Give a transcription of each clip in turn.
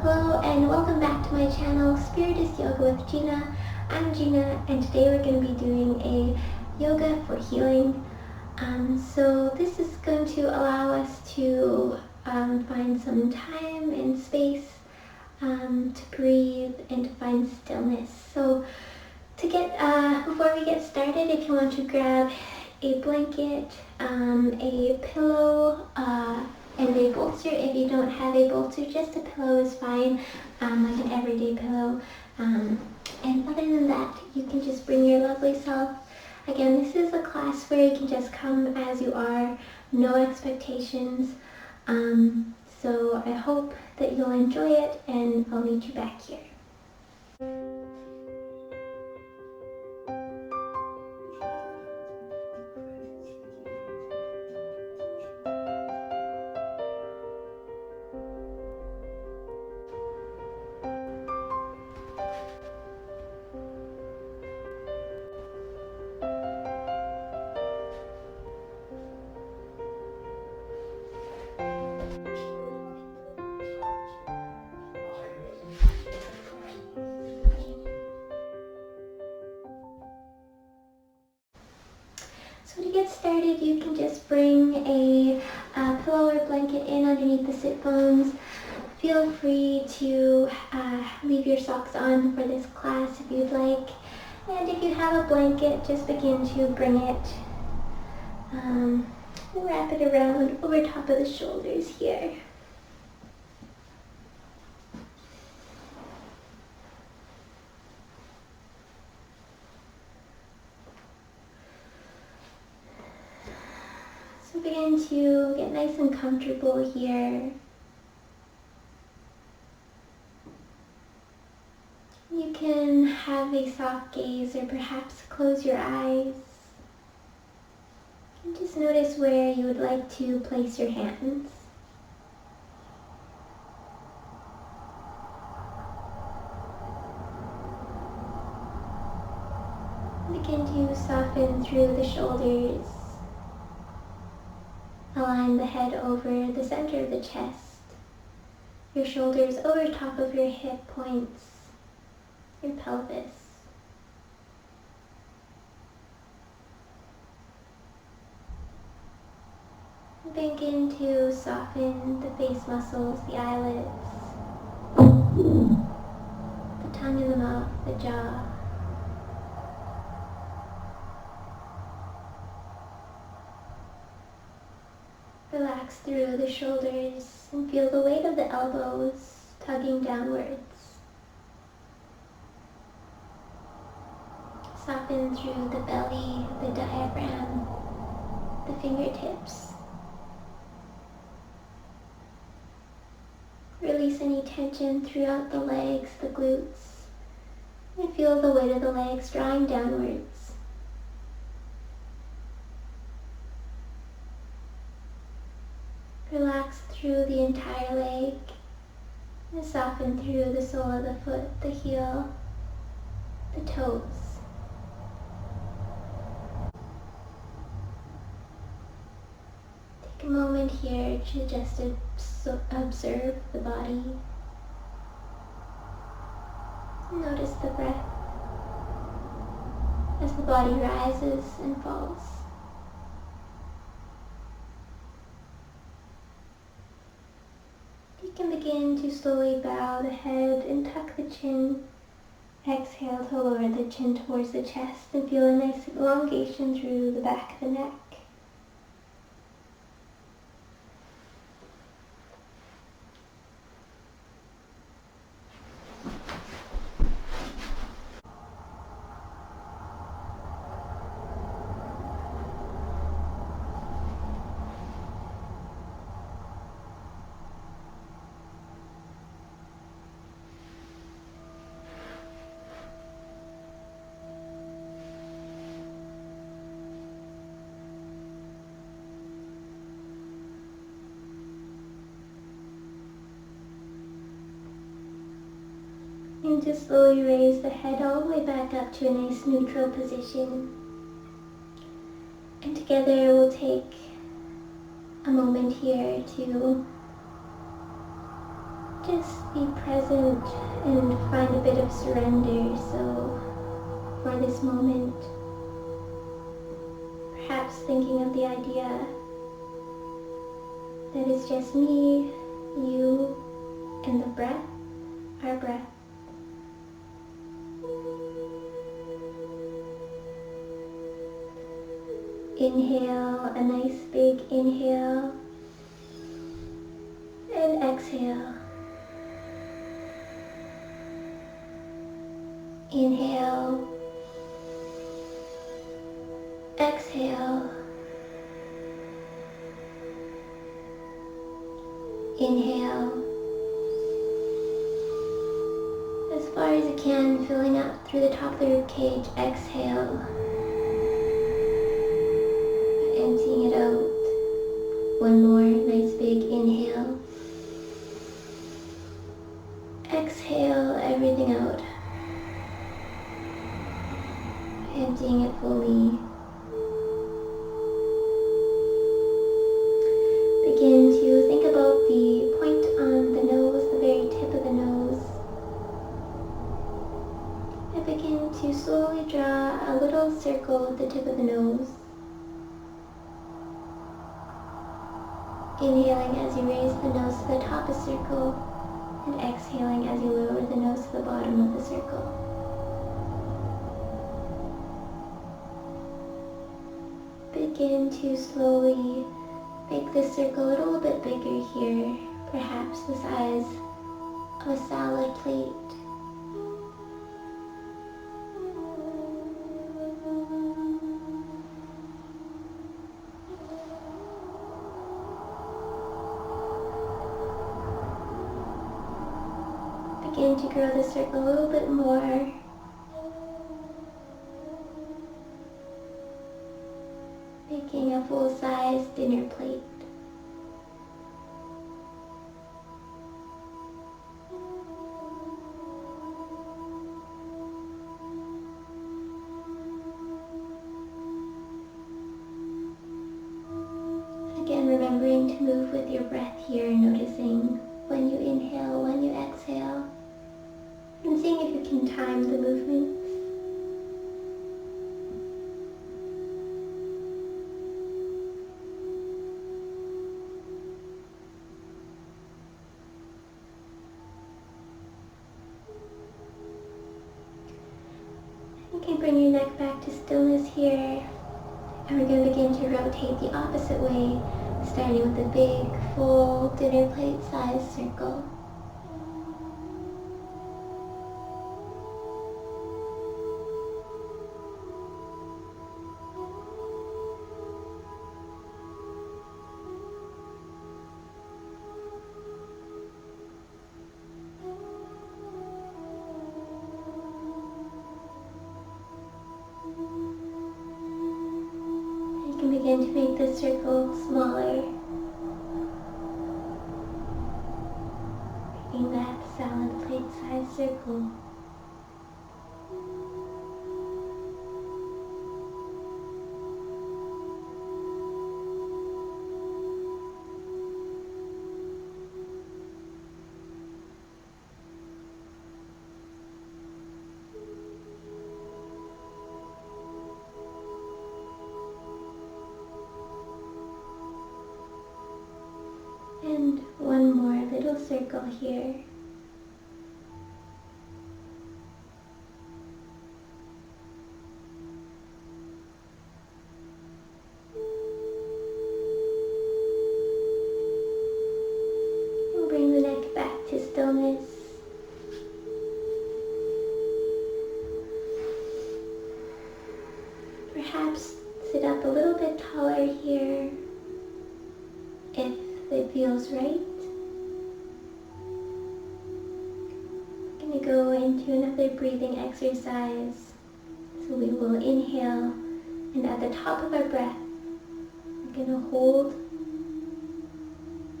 Hello and welcome back to my channel, Spirit is Yoga with Gina. I'm Gina and today we're going to be doing a yoga for healing. So this is going to allow us to find some time and space to breathe and to find stillness. So before we get started, if you want to grab a blanket, a pillow, and a bolster. If you don't have a bolster, just a pillow is fine, like an everyday pillow. And other than that, you can just bring your lovely self. Again, this is a class where you can just come as you are, no expectations. So I hope that you'll enjoy it, and I'll meet you back here. So to get started, you can just bring a pillow or blanket in underneath the sit bones. Feel free to leave your socks on for this class if you'd like. And if you have a blanket, just begin to bring it, wrap it around over top of the shoulders here. So begin to get nice and comfortable here. You can have a soft gaze or perhaps close your eyes. And just notice where you would like to place your hands. Begin to soften through the shoulders. Align the head over the center of the chest. Your shoulders over top of your hip points, your pelvis. Begin to soften the face muscles, the eyelids, the tongue in the mouth, the jaw. Relax through the shoulders and feel the weight of the elbows tugging downwards. Soften through the belly, the diaphragm, the fingertips. Release any tension throughout the legs, the glutes, and feel the weight of the legs drawing downwards. Relax through the entire leg and soften through the sole of the foot, the heel, the toes. Take a moment here to just observe the body. Notice the breath as the body rises and falls. You can begin to slowly bow the head and tuck the chin. Exhale to lower the chin towards the chest and feel a nice elongation through the back of the neck. And just slowly raise the head all the way back up to a nice neutral position. And together we'll take a moment here to just be present and find a bit of surrender. So for this moment, perhaps thinking of the idea that it's just me, you, and the breath, our breath. Inhale, a nice big inhale, and exhale. Inhale, exhale, inhale, as far as you can, filling up through the top of the ribcage. Exhale, emptying it out. One more nice big inhale. Exhale everything out, emptying it fully. Begin to think about the point on the nose, the very tip of the nose. And begin to slowly draw a little circle at the tip of the nose. Inhaling as you raise the nose to the top of the circle, and exhaling as you lower the nose to the bottom of the circle. Begin to slowly make this circle a little bit bigger here, perhaps the size of a salad plate. Begin to grow the circle a little bit more. Making a full-size dinner plate. Again, remembering to move with your breath here, noticing when you inhale, when you exhale, and seeing if you can time the movements. You can bring your neck back to stillness here, and we're going to begin to rotate the opposite way, starting with a big, full dinner plate size circle. You can begin to make this circle smaller, making that salad plate size circle. And one more little circle here. And bring the neck back to stillness. Perhaps sit up a little bit taller here if it feels right. We're going to go into another breathing exercise. So we will inhale, and at the top of our breath, we're going to hold,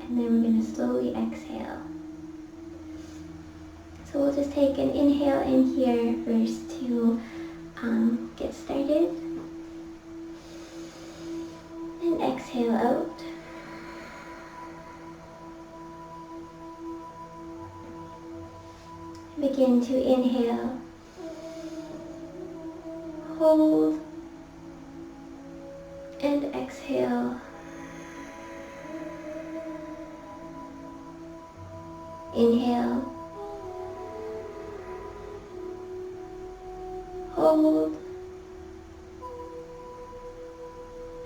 and then we're going to slowly exhale. So we'll just take an inhale in here first to get started, and exhale out. Begin to inhale, hold, and exhale. Inhale, hold,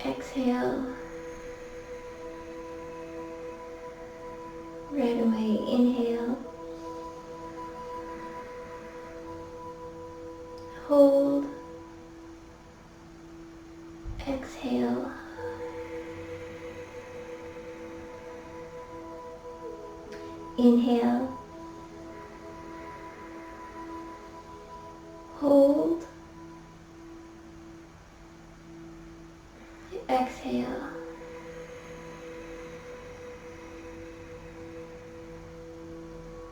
exhale. Right away, inhale, hold, exhale. Inhale, hold, exhale.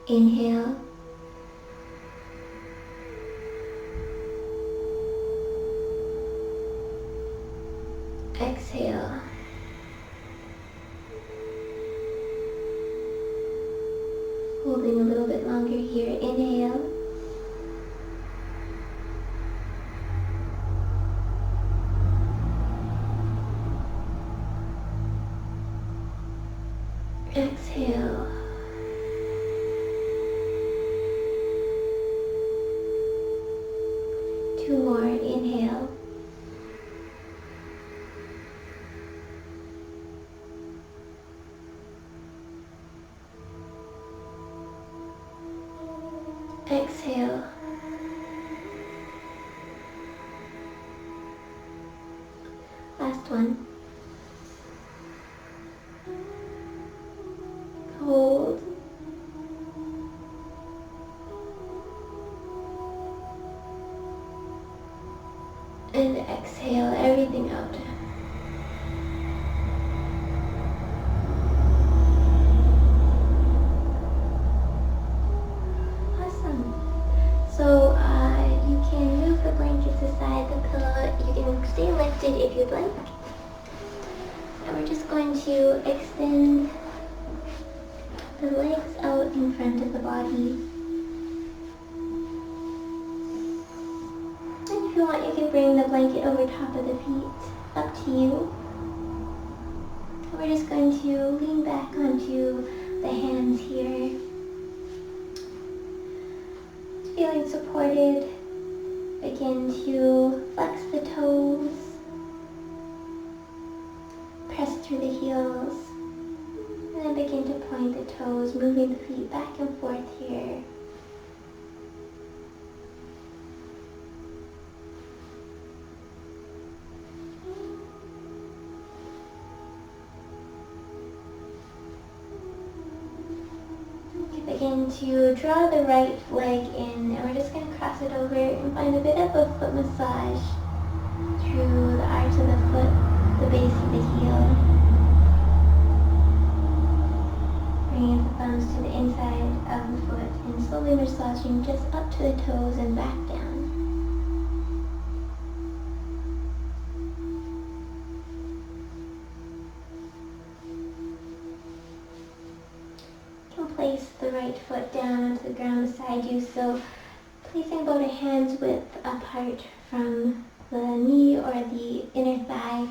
Inhale, exhale. Holding a little bit longer here. Inhale, exhale. Two more. Inhale, exhale. Last one. Hold, and exhale everything out. Awesome. So you can move the blankets aside, the pillow. You can stay lifted if you'd like. And we're just going to extend the legs out in front of the body. And if you want, you can bring the blanket over top of the feet. Up to you. And we're just going to lean back onto the hands here. Feeling supported. Begin to flex the toes. Press through the heels. And then begin to point the toes, moving the feet back and forth here. Begin to draw the right leg in, and we're just going to cross it over and find a bit of a foot massage through the arch of the foot, the base of the heel. Bringing the thumbs to the inside of the foot and slowly massaging just up to the toes and back down. Place the right foot down onto the ground beside you, so placing about a hand's width apart from the knee or the inner thigh.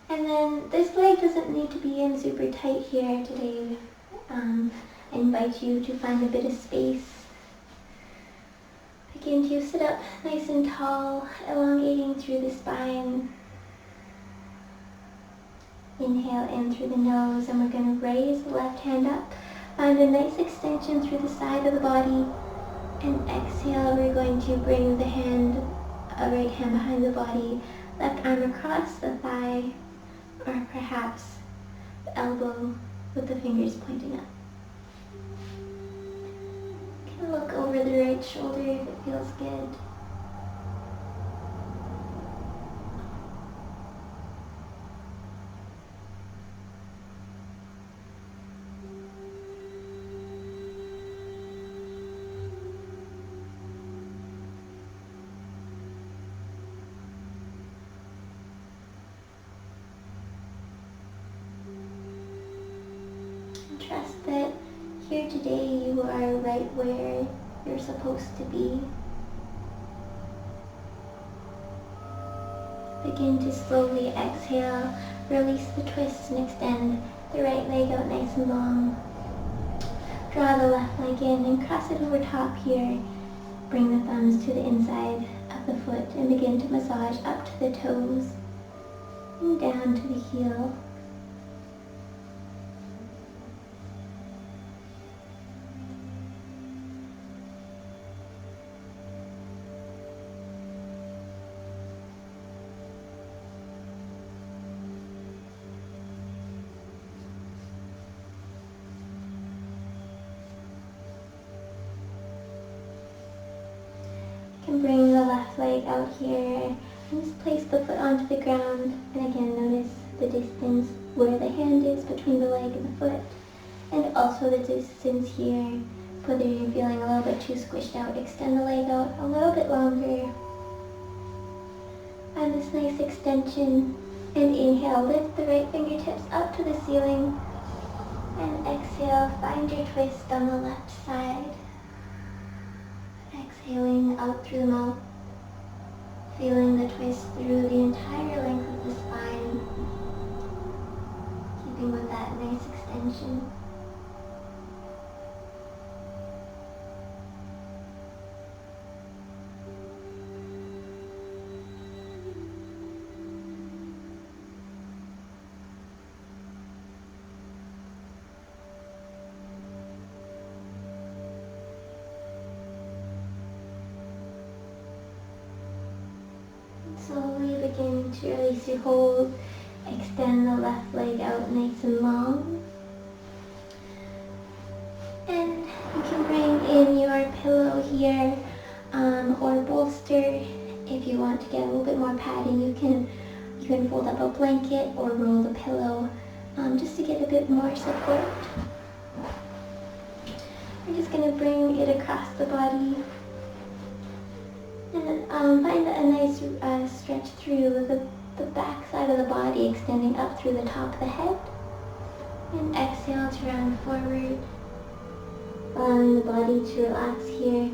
And then this leg doesn't need to be in super tight here today. I invite you to find a bit of space. Begin to sit up nice and tall, elongating through the spine. Inhale in through the nose, and we're going to raise the left hand up. Find a nice extension through the side of the body. And exhale, we're going to bring the right hand behind the body, left arm across the thigh, or perhaps the elbow with the fingers pointing up. You can look over the right shoulder if it feels good. Trust that here today you are right where you're supposed to be. Begin to slowly exhale, release the twist and extend the right leg out nice and long. Draw the left leg in and cross it over top here. Bring the thumbs to the inside of the foot and begin to massage up to the toes and down to the heel. And bring the left leg out here and just place the foot onto the ground, and again notice the distance where the hand is between the leg and the foot, and also the distance here. Whether you're feeling a little bit too squished out, extend the leg out a little bit longer. Find this nice extension and inhale, lift the right fingertips up to the ceiling, and exhale, find your twist on the left side. Exhaling out through the mouth, feeling the twist through the entire length of the spine, keeping with that nice extension. Slowly begin to release your hold. Extend the left leg out nice and long. And you can bring in your pillow here or bolster. If you want to get a little bit more padding, you can fold up a blanket or roll the pillow just to get a bit more support. We're just going to bring it across the body. And find a nice stretch through the back side of the body, extending up through the top of the head. And exhale to round forward, allowing the body to relax here.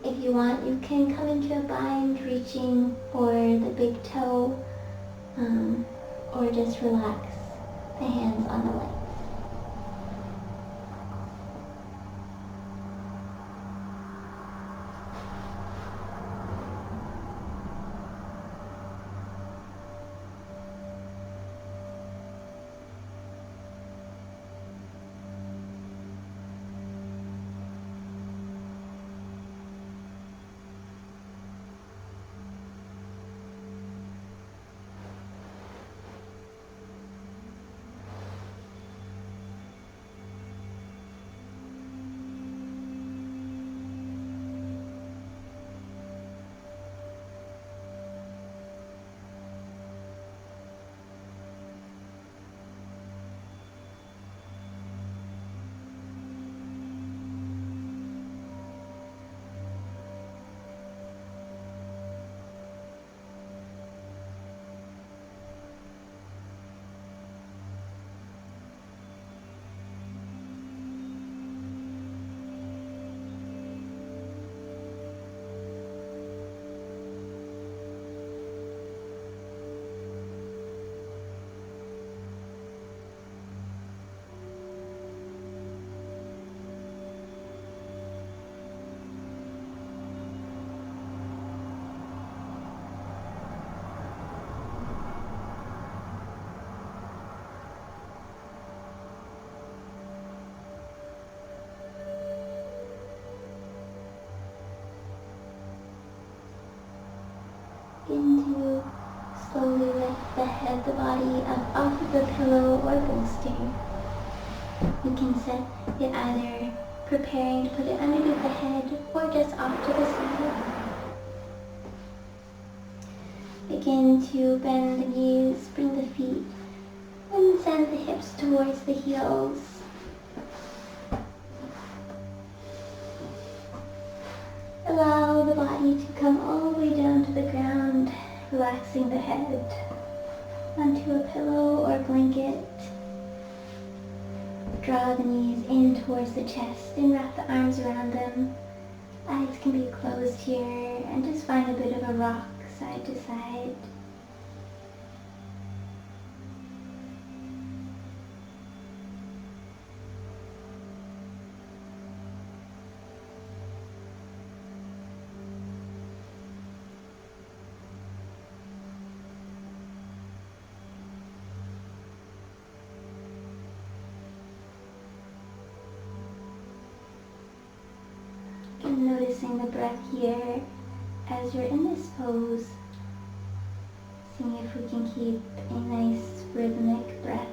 If you want, you can come into a bind, reaching for the big toe, or just relax the hands on the legs. Begin to slowly lift the head, the body up off of the pillow or bolster. You can set it either preparing to put it underneath the head or just off to the side. Begin to bend the knees, bring the feet, and send the hips towards the heels. Allow the body to come all the way down to the ground, relaxing the head onto a pillow or blanket. draw the knees in towards the chest and wrap the arms around them. Eyes can be closed here, and just find a bit of a rock side to side. And noticing the breath here as you're in this pose. Seeing if we can keep a nice rhythmic breath.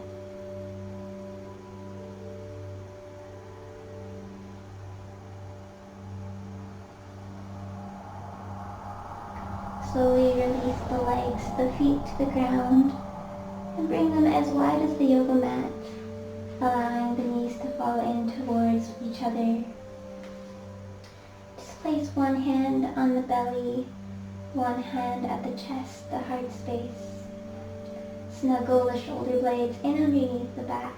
Slowly release the legs, the feet to the ground, and bring them as wide as the yoga mat, allowing the knees to fall in towards each other. Place one hand on the belly, one hand at the chest, the heart space. Snuggle the shoulder blades in underneath the back.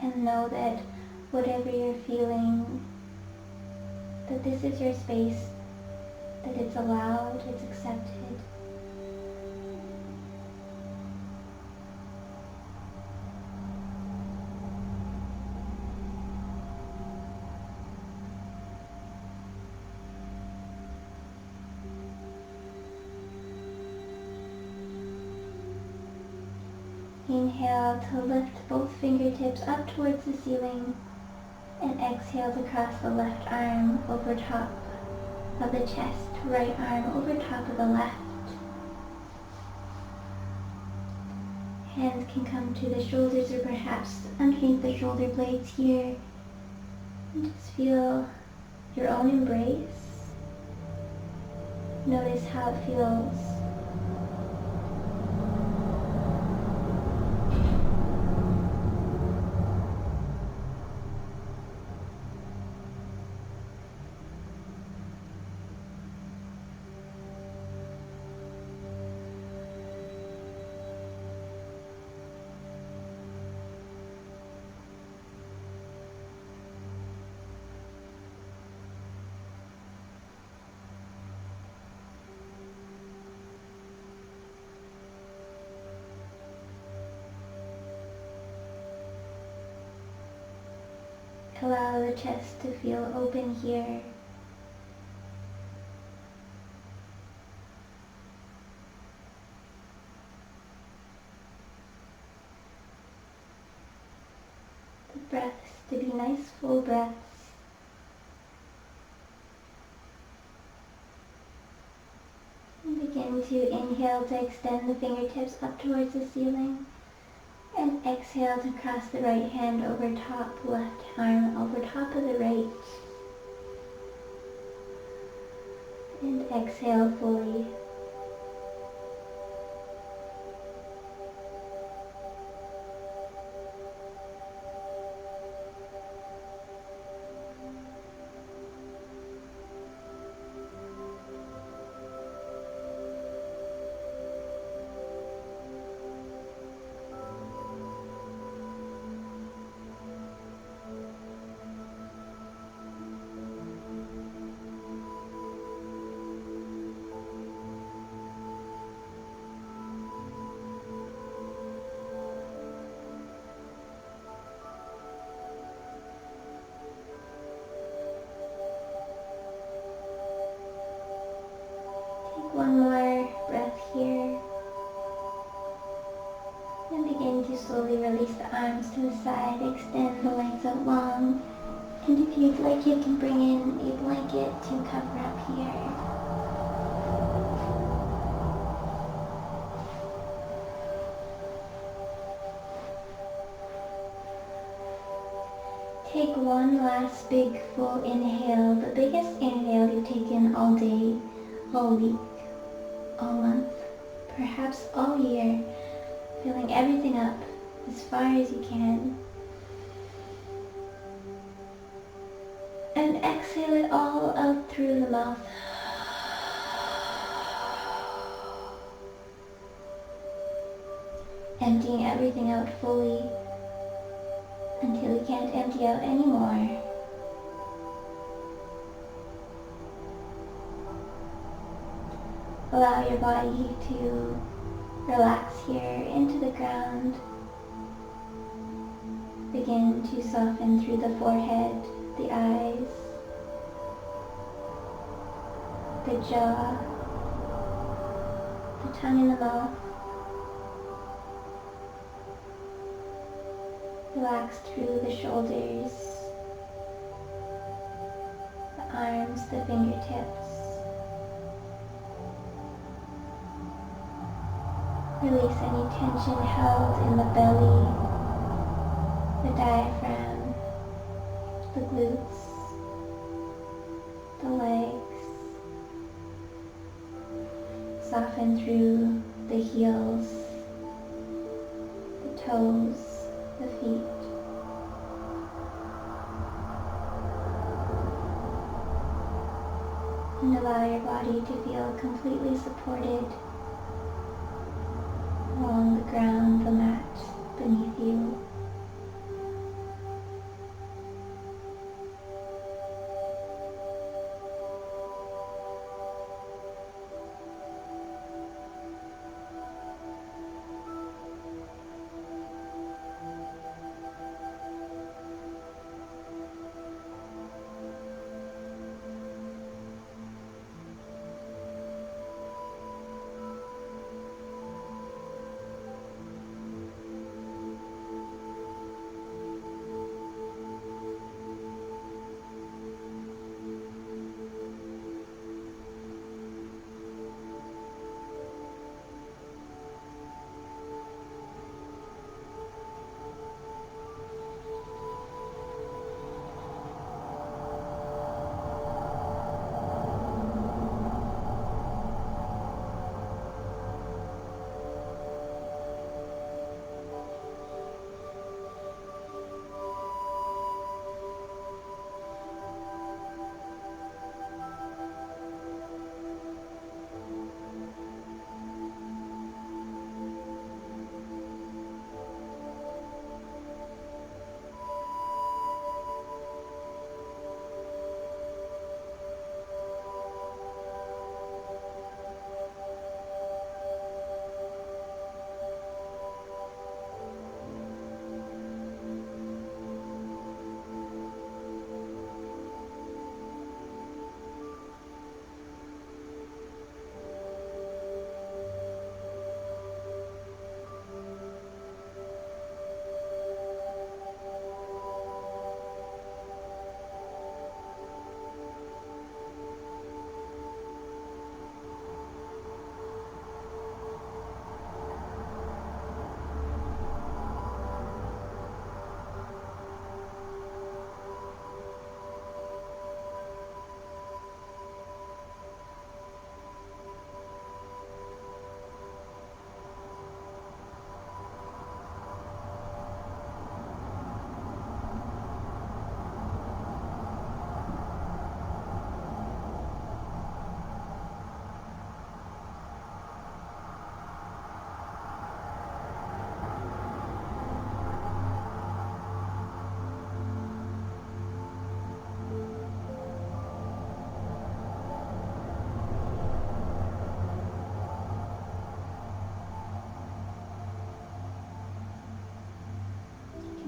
And know that whatever you're feeling, that this is your space, that it's allowed, it's accepted. Inhale to lift both fingertips up towards the ceiling, and exhale to cross the left arm over top of the chest, right arm over top of the left. Hands can come to the shoulders or perhaps underneath the shoulder blades here. And just feel your own embrace. Notice how it feels. Allow the chest to feel open here. The breaths to be nice full breaths. And begin to inhale to extend the fingertips up towards the ceiling. And exhale to cross the right hand over top, left arm over top of the right. And exhale fully. One more breath here. And begin to slowly release the arms to the side, extend the legs out long. And if you'd like, you can bring in a blanket to cover up here. Take one last big full inhale, the biggest inhale you've taken all day, all week, all month. perhaps all year, filling everything up as far as you can. And exhale it all out through the mouth. Emptying everything out fully until you can't empty out anymore. Allow your body to relax here into the ground. Begin to soften through the forehead, the eyes, the jaw, the tongue in the mouth. Relax through the shoulders, the arms, the fingertips. Release any tension held in the belly, the diaphragm, the glutes, the legs. Soften through the heels, the toes, the feet. And allow your body to feel completely supported along the ground, the mat beneath you.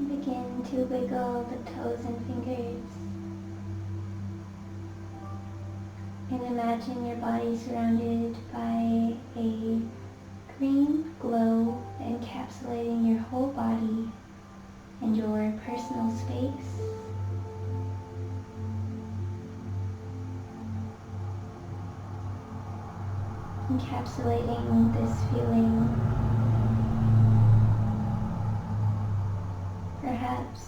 Begin to wiggle the toes and fingers. And imagine your body surrounded by a green glow encapsulating your whole body and your personal space. Encapsulating this feeling. Perhaps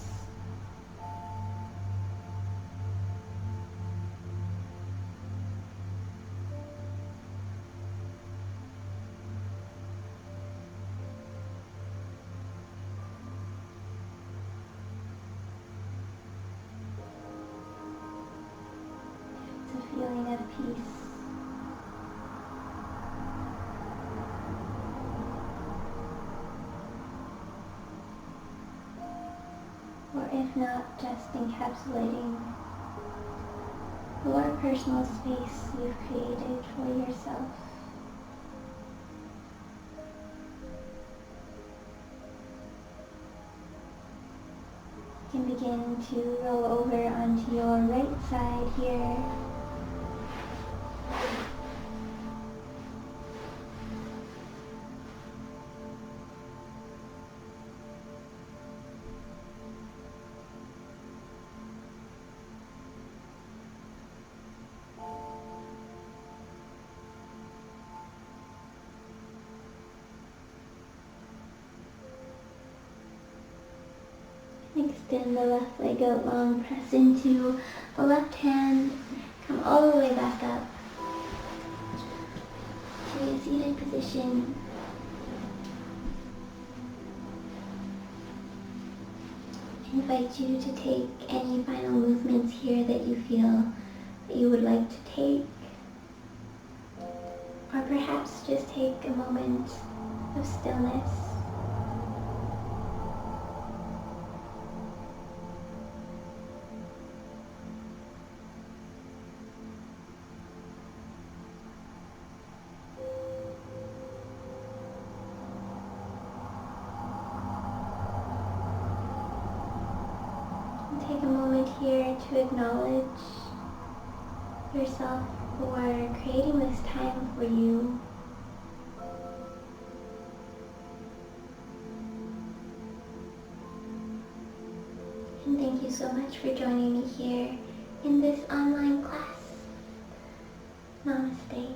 feeling of peace. Or if not, just encapsulating the more personal space you've created for yourself. You can begin to roll over onto your right side here. Extend the left leg out long, press into the left hand, come all the way back up to a seated position. I invite you to take any final movements here that you feel that you would like to take, or perhaps just take a moment of stillness. Take a moment here to acknowledge yourself for creating this time for you. And thank you so much for joining me here in this online class. Namaste.